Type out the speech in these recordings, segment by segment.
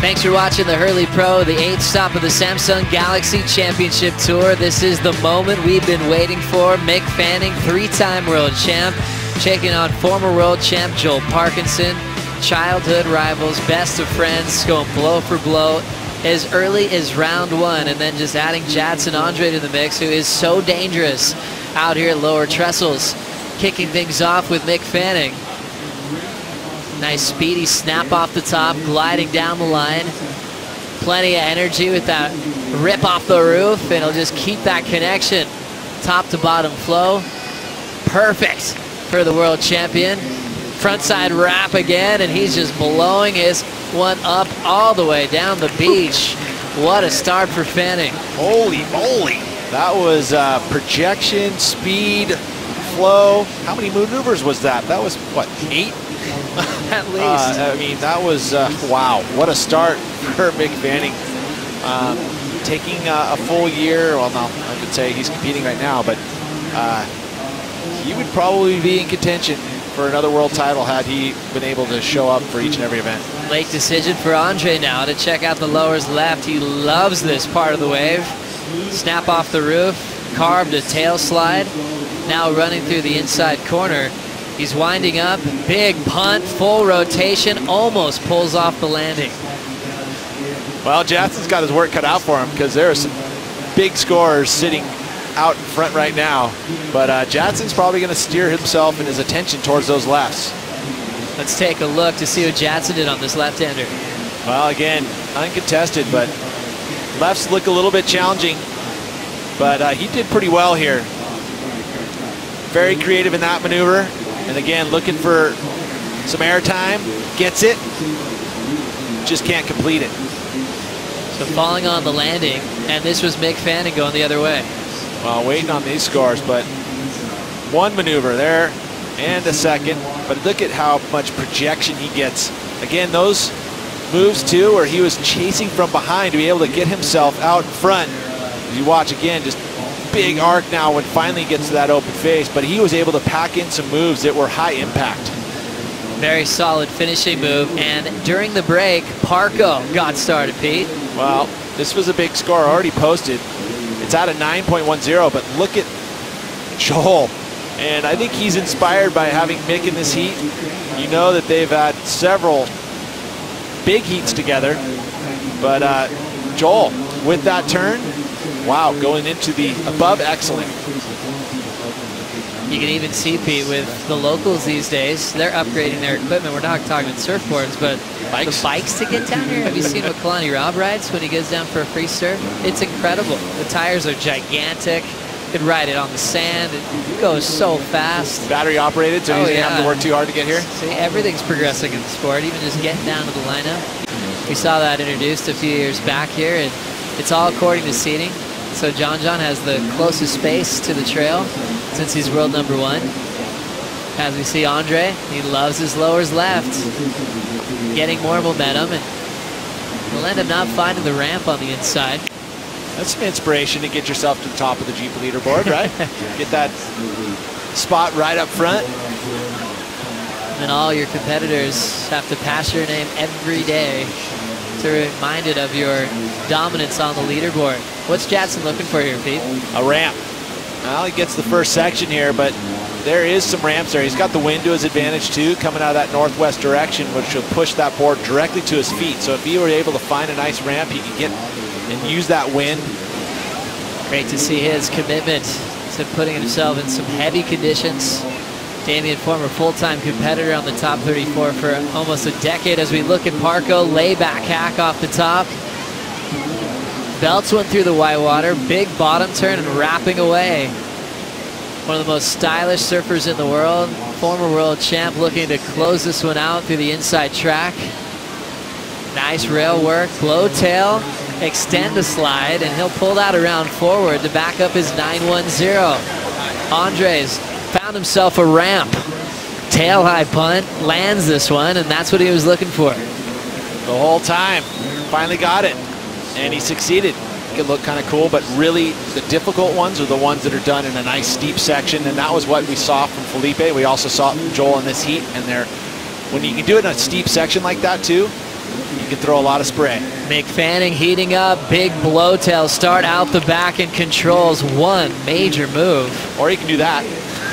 Thanks for watching the Hurley Pro, the 8th stop of the Samsung Galaxy Championship Tour. This is the moment we've been waiting for. Mick Fanning, 3-time world champ, taking on former world champ Joel Parkinson. Childhood rivals, best of friends, going blow for blow as early as round 1, and then just adding Jadson Andre to the mix, who is so dangerous out here at lower Trestles. Kicking things off with Mick Fanning. Nice speedy snap off the top, gliding down the line. Plenty of energy with that rip off the roof, and he'll just keep that connection. Top to bottom flow. Perfect for the world champion. Frontside wrap again, and he's just blowing his one up all the way down the beach. What a start for Fanning. Holy moly. That was projection, speed, flow. How many maneuvers was that? That was, what, 8? At least. I mean, that was, wow, what a start for Mick Fanning. Taking a full year, well, no, I could say he's competing right now, but he would probably be in contention for another world title had he been able to show up for each and every event. Late decision for Andre now to check out the lowers left. He loves this part of the wave. Snap off the roof, carved a tail slide. Now running through the inside corner. He's winding up, big punt, full rotation, almost pulls off the landing. Well, Jadson's got his work cut out for him because there are some big scorers sitting out in front right now. But Jadson's probably going to steer himself and his attention towards those lefts. Let's take a look to see what Jadson did on this left-hander. Well, again, uncontested, but lefts look a little bit challenging. But he did pretty well here. Very creative in that maneuver. And again, looking for some air time, gets it, just can't complete it. So falling on the landing, and this was Mick Fanning going the other way. Well, waiting on these scores, but one maneuver there and a second, but look at how much projection he gets. Again, those moves too, where he was chasing from behind to be able to get himself out in front. As you watch again, just big arc now when finally gets to that open face, but he was able to pack in some moves that were high impact. Very solid finishing move, and during the break, Parko got started, Pete. Well, this was a big score already posted. It's at a 9.10, but look at Joel. And I think he's inspired by having Mick in this heat. You know that they've had several big heats together, but Joel, with that turn, wow, going into the above excellent. You can even see, Pete, with the locals these days, they're upgrading their equipment. We're not talking surfboards, but the bikes to get down here. Have you seen what Kalani Rob rides when he goes down for a free surf? It's incredible. The tires are gigantic. You can ride it on the sand. It goes so fast. Battery operated, so you don't have to work too hard to get here. See, everything's progressing in the sport, even just getting down to the lineup. We saw that introduced a few years back here, and it's all according to seating. So John has the closest space to the trail since he's world #1. As we see Andre, he loves his lowers left, getting more momentum, and he'll end up not finding the ramp on the inside. That's some inspiration to get yourself to the top of the Jeep leaderboard, right? Get that spot right up front. And all your competitors have to pass your name every day to be reminded of your dominance on the leaderboard. What's Jadson looking for here, Pete? A ramp. Well, he gets the first section here, but there is some ramps there. He's got the wind to his advantage too, coming out of that northwest direction, which will push that board directly to his feet. So if he were able to find a nice ramp, he could get and use that wind. Great to see his commitment to putting himself in some heavy conditions. Damien, former full-time competitor on the top 34 for almost a decade. As we look at Parko, layback hack off the top. Belts one through the white water, big bottom turn and wrapping away. One of the most stylish surfers in the world, former world champ, looking to close this one out through the inside track. Nice rail work, blow tail, extend the slide, and he'll pull that around forward to back up his 910. Andres found himself a ramp. Tail high punt, lands this one, and that's what he was looking for. The whole time, finally got it. And he succeeded. It could look kind of cool, but really the difficult ones are the ones that are done in a nice steep section, and that was what we saw from Felipe. We also saw it from Joel in this heat, and when you can do it in a steep section like that too, You can throw a lot of spray. Mick Fanning heating up, big blowtail start out the back and controls one major move. Or you can do that.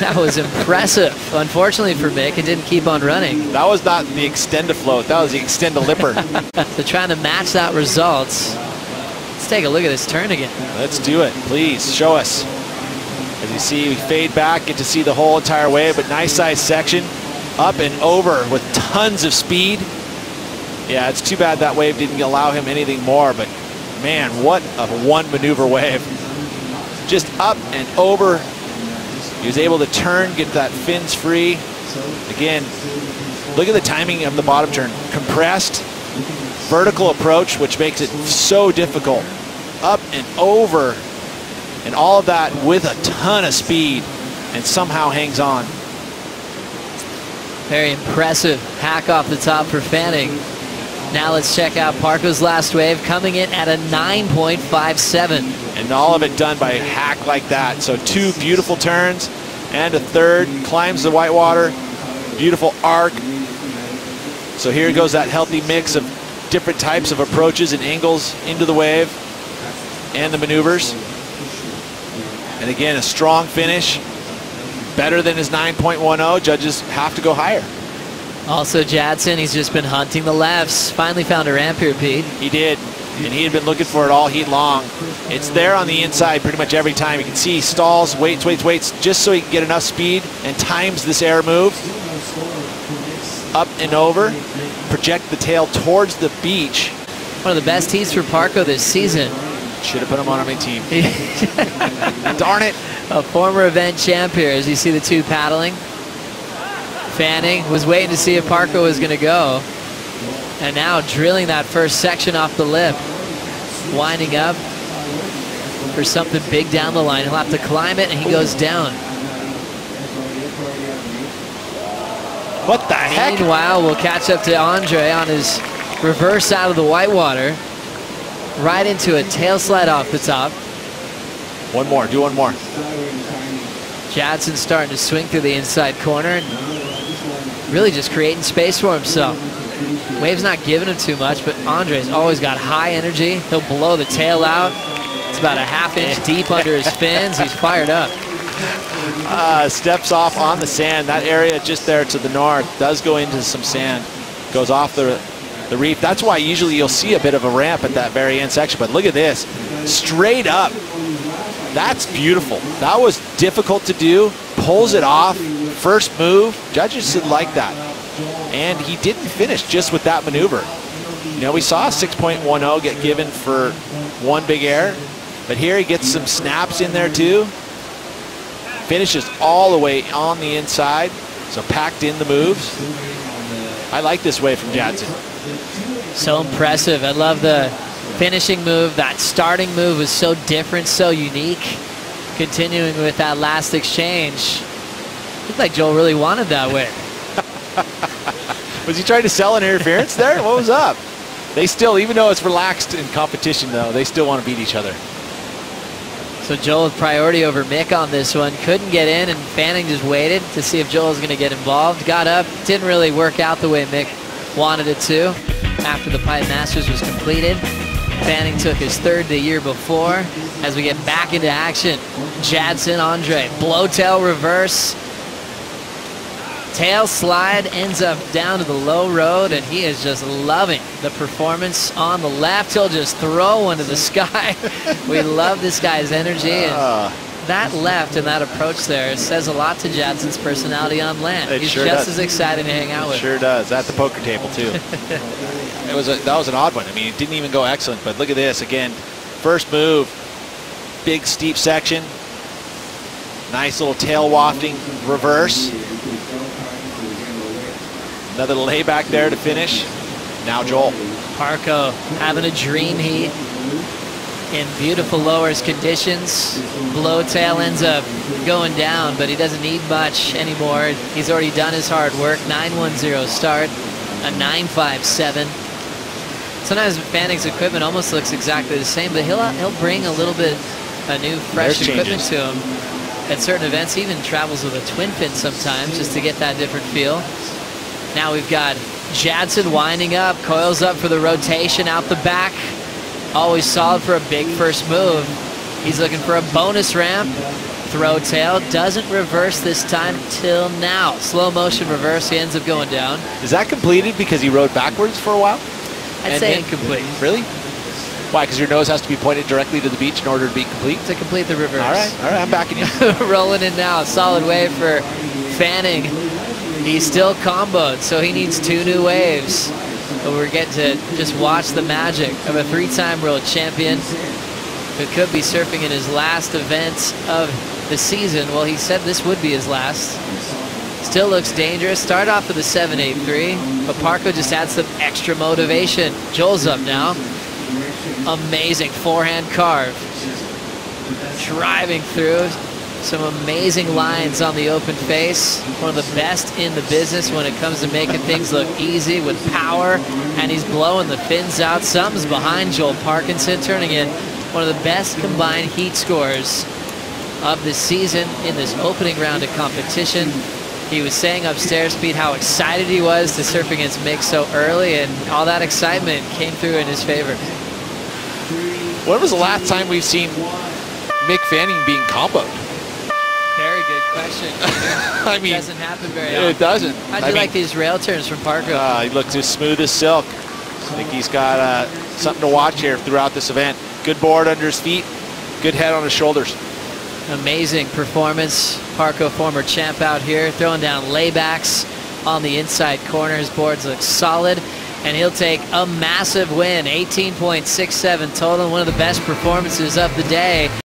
That was impressive. Unfortunately for Mick, it didn't keep on running. That was not the extend-a-float. That was the extend-a-lipper. So trying to match that result. Let's take a look at this turn again. Let's do it. Please, show us. As you see, we fade back, get to see the whole entire wave, but nice size section. Up and over with tons of speed. Yeah, it's too bad that wave didn't allow him anything more, but man, what a one maneuver wave. Just up and over. He was able to turn, get that fins free. Again, look at the timing of the bottom turn. Compressed, vertical approach, which makes it so difficult. Up and over, and all of that with a ton of speed, and somehow hangs on. Very impressive hack off the top for Fanning. Now let's check out Parko's last wave, coming in at a 9.57. And all of it done by a hack like that. So 2 beautiful turns and a third, climbs the whitewater, beautiful arc. So here goes that healthy mix of different types of approaches and angles into the wave and the maneuvers. And again, a strong finish, better than his 9.10. Judges have to go higher. Also Jadson, he's just been hunting the lefts. Finally found a ramp here, Pete. He did. And he had been looking for it all heat long. It's there on the inside pretty much every time. You can see he stalls, waits, just so he can get enough speed and times this air move. Up and over. Project the tail towards the beach. One of the best heats for Parko this season. Should have put him on my team. Darn it. A former event champ here as you see the two paddling. Fanning was waiting to see if Parko was going to go. And now drilling that first section off the lip. Winding up for something big down the line. He'll have to climb it, and he goes down. What the heck? Meanwhile, we'll catch up to Andre on his reverse out of the whitewater. Right into a tail slide off the top. One more, do one more. Jadson starting to swing through the inside corner and really just creating space for himself. Wave's not giving him too much, but Andre's always got high energy. He'll blow the tail out. It's about a half-inch deep under his fins. He's fired up. Steps off on the sand. That area just there to the north does go into some sand. Goes off the reef. That's why usually you'll see a bit of a ramp at that very end section. But look at this. Straight up. That's beautiful. That was difficult to do. Pulls it off. First move. Judges should like that. And he didn't finish just with that maneuver. You know, we saw a 6.10 get given for one big air, but here he gets some snaps in there too. Finishes all the way on the inside, so packed in the moves. I like this wave from Jadson. So impressive. I love the finishing move. That starting move was so different, so unique. Continuing with that last exchange. Looked like Joel really wanted that wave. Was he trying to sell an interference there? What was up? They still, even though it's relaxed in competition though, they still want to beat each other. So Joel with priority over Mick on this one. Couldn't get in, and Fanning just waited to see if Joel was going to get involved. Got up, didn't really work out the way Mick wanted it to. After the Pipe Masters was completed, Fanning took his third the year before. As we get back into action, Jadson, Andre, blowtail reverse. Tail slide ends up down to the low road, and he is just loving the performance on the left. He'll just throw one to the sky. We love this guy's energy, and that left and that approach there says a lot to Jadson's personality on land. He's sure just does. as excited to hang out with. Sure does. At the poker table too. That was an odd one. I mean, it didn't even go excellent, but look at this again. First move, big steep section, nice little tail wafting reverse. Another layback there to finish. Now Joel. Parko having a dream heat in beautiful lowers conditions. Blowtail ends up going down, but he doesn't need much anymore. He's already done his hard work. 9.10 start, a 9.57. Sometimes Fanning's equipment almost looks exactly the same, but he'll bring a little bit of new, fresh equipment to him. At certain events, he even travels with a twin fin sometimes just to get that different feel. Now we've got Jadson winding up, coils up for the rotation out the back. Always solid for a big first move. He's looking for a bonus ramp. Throw tail, doesn't reverse this time till now. Slow motion reverse, he ends up going down. Is that completed because he rode backwards for a while? I'd say incomplete. Really? Why? Because your nose has to be pointed directly to the beach in order to be complete? To complete the reverse. All right, I'm backing you. Rolling in now, solid wave for Fanning. He's still comboed, so he needs 2 new waves. But we're getting to just watch the magic of a 3-time world champion who could be surfing in his last event of the season. Well, he said this would be his last. Still looks dangerous. Start off with a 7.83, but Parko just adds some extra motivation. Joel's up now. Amazing forehand carve. Driving through. Some amazing lines on the open face. One of the best in the business when it comes to making things look easy with power. And he's blowing the fins out. Something's behind Joel Parkinson, turning in one of the best combined heat scores of the season in this opening round of competition. He was saying upstairs, Pete, how excited he was to surf against Mick so early, and all that excitement came through in his favor. When was the last time we've seen Mick Fanning being comboed? Very good question. I mean, it doesn't happen very often. It doesn't. How'd you like these rail turns from Parko? He looks as smooth as silk. I think he's got something to watch here throughout this event. Good board under his feet, good head on his shoulders. Amazing performance. Parko, former champ out here, throwing down laybacks on the inside corner. His boards look solid, and he'll take a massive win. 18.67 total, one of the best performances of the day.